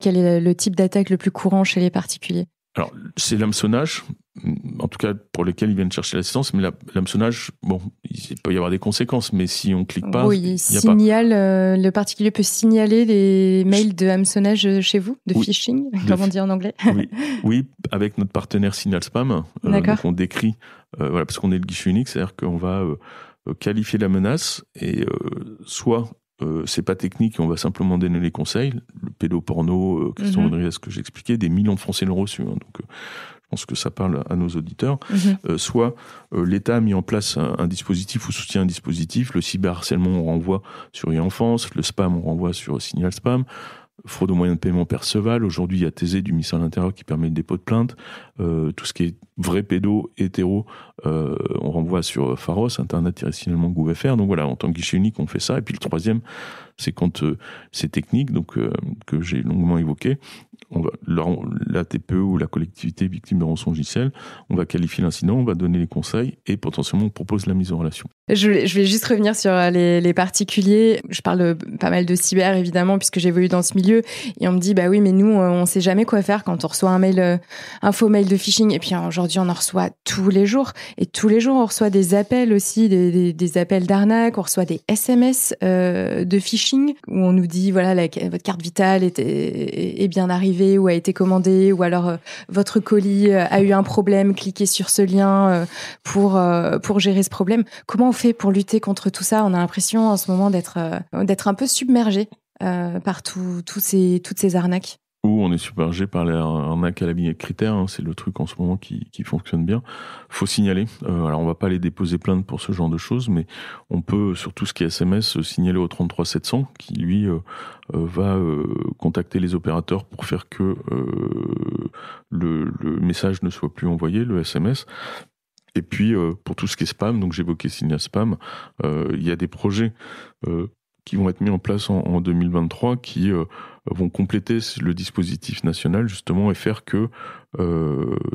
quel est le type d'attaque le plus courant chez les particuliers? Alors, c'est l'hameçonnage, en tout cas pour lesquels ils viennent chercher l'assistance, mais l'hameçonnage, bon, il peut y avoir des conséquences, mais si on clique pas, oui, il n'y a pas. Le particulier peut signaler les mails de hameçonnage chez vous, de phishing, comme on dit en anglais. Oui, avec notre partenaire Signal Spam. Donc on décrit, parce qu'on est le guichet unique, c'est-à-dire qu'on va qualifier la menace et soit c'est pas technique et on va simplement donner les conseils. Le pédoporno, Christian Rodriguez, ce que j'expliquais, des millions de Français l'ont reçu. Donc, je pense que ça parle à nos auditeurs. Soit l'État a mis en place un dispositif ou soutient un dispositif. Le cyberharcèlement, on renvoie sur e-enfance. Le spam, on renvoie sur Signal Spam. Fraude aux moyens de paiement Perceval. Aujourd'hui, il y a Thésée du ministère de l'Intérieur qui permet le dépôt de plainte. Tout ce qui est vrai pédo, hétéro, on renvoie sur Pharos, internet-signalement.gouv.fr. Donc voilà, en tant que guichet unique, on fait ça. Et puis le troisième, c'est quand c'est technique, donc que j'ai longuement évoqué. La TPE ou la collectivité victime de rançongiciel, on va qualifier l'incident, on va donner les conseils et potentiellement on propose la mise en relation. Je vais juste revenir sur les particuliers. Je parle pas mal de cyber évidemment puisque j'évolue dans ce milieu et on me dit bah oui mais nous on sait jamais quoi faire quand on reçoit un faux mail de phishing et puis aujourd'hui on en reçoit tous les jours et tous les jours on reçoit des appels aussi, des appels d'arnaque, on reçoit des SMS de phishing où on nous dit voilà votre carte vitale est bien arrivée ou a été commandée ou alors votre colis a eu un problème, cliquez sur ce lien pour gérer ce problème. Comment on fait pour lutter contre tout ça? On a l'impression en ce moment d'être un peu submergé par toutes ces arnaques. Ou on est submergé par l'arnaque à la vignette critère, hein, c'est le truc en ce moment qui fonctionne bien. Faut signaler. Alors on va pas aller déposer plainte pour ce genre de choses, mais on peut sur tout ce qui est SMS signaler au 33 700 qui lui va contacter les opérateurs pour faire que le message ne soit plus envoyé, le SMS. Et puis pour tout ce qui est spam, donc j'évoquais Signal Spam, il y a des projets qui vont être mis en place en 2023 qui vont compléter le dispositif national justement et faire que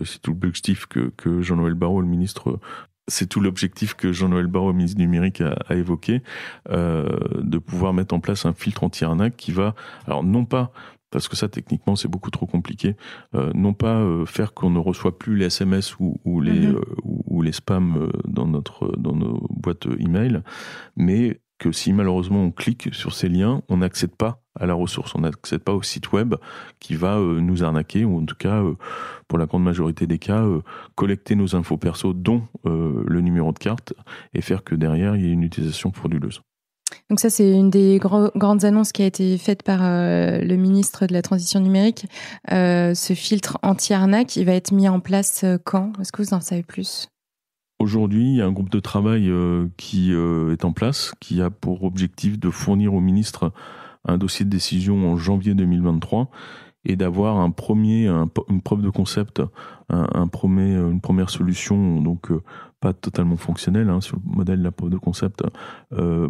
c'est tout l'objectif que Jean-Noël Barrot, le ministre, ministre du numérique, a évoqué, de pouvoir mettre en place un filtre anti-arnaque qui va, alors non pas parce que ça techniquement c'est beaucoup trop compliqué, non pas faire qu'on ne reçoit plus les SMS ou les spams dans nos boîtes email, mais que si malheureusement on clique sur ces liens, on n'accède pas à la ressource, on n'accède pas au site web qui va nous arnaquer, ou en tout cas, pour la grande majorité des cas, collecter nos infos perso, dont le numéro de carte, et faire que derrière, il y ait une utilisation frauduleuse. Donc ça, c'est une des grandes annonces qui a été faite par le ministre de la Transition numérique. Ce filtre anti-arnaque, il va être mis en place quand? Est-ce que vous en savez plus? Aujourd'hui, il y a un groupe de travail qui est en place, qui a pour objectif de fournir au ministre un dossier de décision en janvier 2023 et d'avoir une preuve de concept, une première solution, donc pas totalement fonctionnelle, sur le modèle de la preuve de concept,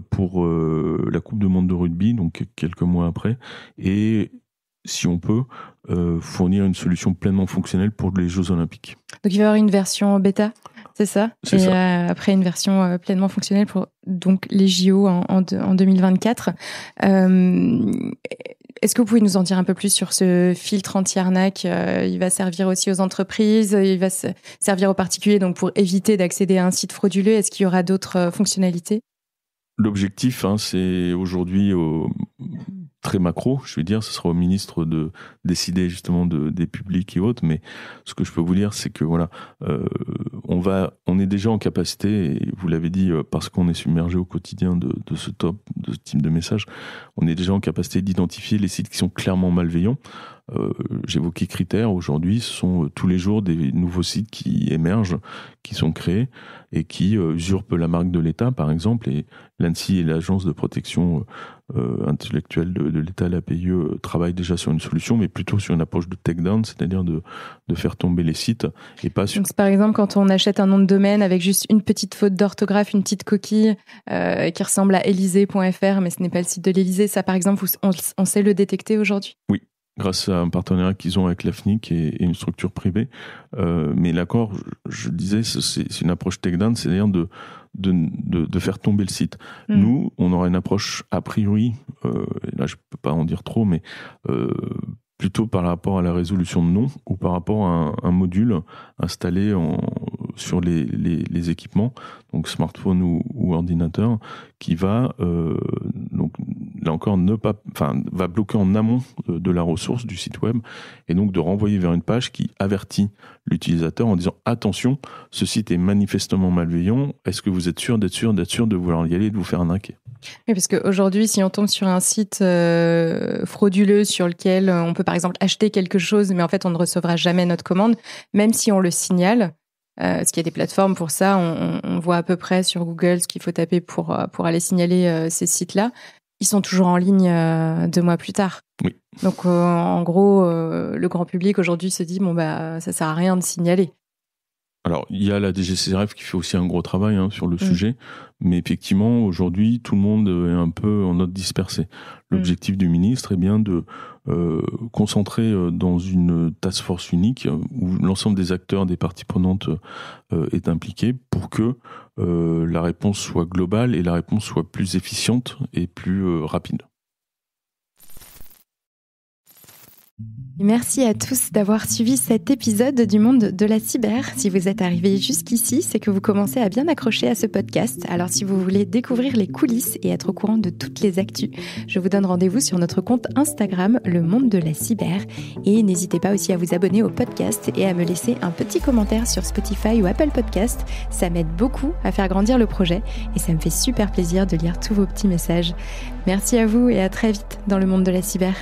pour la Coupe du monde de rugby, donc quelques mois après, et si on peut, fournir une solution pleinement fonctionnelle pour les Jeux Olympiques. Donc il va y avoir une version bêta, c'est ça? C'est ça. Après une version pleinement fonctionnelle pour donc les JO en 2024. Est-ce que vous pouvez nous en dire un peu plus sur ce filtre anti-arnaque? Il va servir aussi aux entreprises, il va servir aux particuliers donc pour éviter d'accéder à un site frauduleux. Est-ce qu'il y aura d'autres fonctionnalités? L'objectif, c'est aujourd'hui très macro, je vais dire, ce sera au ministre de décider justement des publics et autres, mais ce que je peux vous dire, c'est que voilà, on est déjà en capacité, et vous l'avez dit, parce qu'on est submergé au quotidien de ce type de message, on est déjà en capacité d'identifier les sites qui sont clairement malveillants. J'évoquais Critères, aujourd'hui, ce sont tous les jours des nouveaux sites qui émergent, qui sont créés et qui usurpent la marque de l'État, par exemple, et l'ANSSI et l'Agence de protection intellectuelle de l'État, l'APIE, travaillent déjà sur une solution, mais plutôt sur une approche de take-down, c'est-à-dire de faire tomber les sites et pas sur... Donc, par exemple, quand on achète un nom de domaine avec juste une petite faute d'orthographe, une petite coquille qui ressemble à élysée.fr, mais ce n'est pas le site de l'Élysée, ça, par exemple, on sait le détecter aujourd'hui? Oui. Grâce à un partenariat qu'ils ont avec l'AFNIC et une structure privée. Mais l'accord, je disais, c'est une approche take-down, c'est-à-dire de faire tomber le site. Nous, on aura une approche a priori, là je peux pas en dire trop, mais plutôt par rapport à la résolution de nom ou par rapport à un module installé sur les équipements, donc smartphone ou ordinateur, qui va donc là encore va bloquer en amont de la ressource du site web et donc de renvoyer vers une page qui avertit l'utilisateur en disant attention, ce site est manifestement malveillant, est-ce que vous êtes sûr de vouloir y aller et de vous faire arnaquer? Oui, parce qu'aujourd'hui, si on tombe sur un site frauduleux sur lequel on peut par exemple acheter quelque chose, mais en fait on ne recevra jamais notre commande, même si on le signale, parce qu'il y a des plateformes pour ça, on voit à peu près sur Google ce qu'il faut taper pour aller signaler ces sites-là. Ils sont toujours en ligne 2 mois plus tard. Oui. Donc en gros, le grand public aujourd'hui se dit ça sert à rien de signaler. Alors, il y a la DGCCRF qui fait aussi un gros travail sur le sujet, mais effectivement, aujourd'hui, tout le monde est un peu en note dispersée. L'objectif du ministre est bien de concentrer dans une task force unique où l'ensemble des acteurs, des parties prenantes est impliqué pour que la réponse soit globale et la réponse soit plus efficiente et plus rapide. Merci à tous d'avoir suivi cet épisode du monde de la cyber. Si vous êtes arrivés jusqu'ici, c'est que vous commencez à bien accrocher à ce podcast. Alors si vous voulez découvrir les coulisses et être au courant de toutes les actus, je vous donne rendez-vous sur notre compte Instagram, Le Monde de la Cyber. Et n'hésitez pas aussi à vous abonner au podcast et à me laisser un petit commentaire sur Spotify ou Apple Podcast. Ça m'aide beaucoup à faire grandir le projet et ça me fait super plaisir de lire tous vos petits messages. Merci à vous et à très vite dans le monde de la cyber.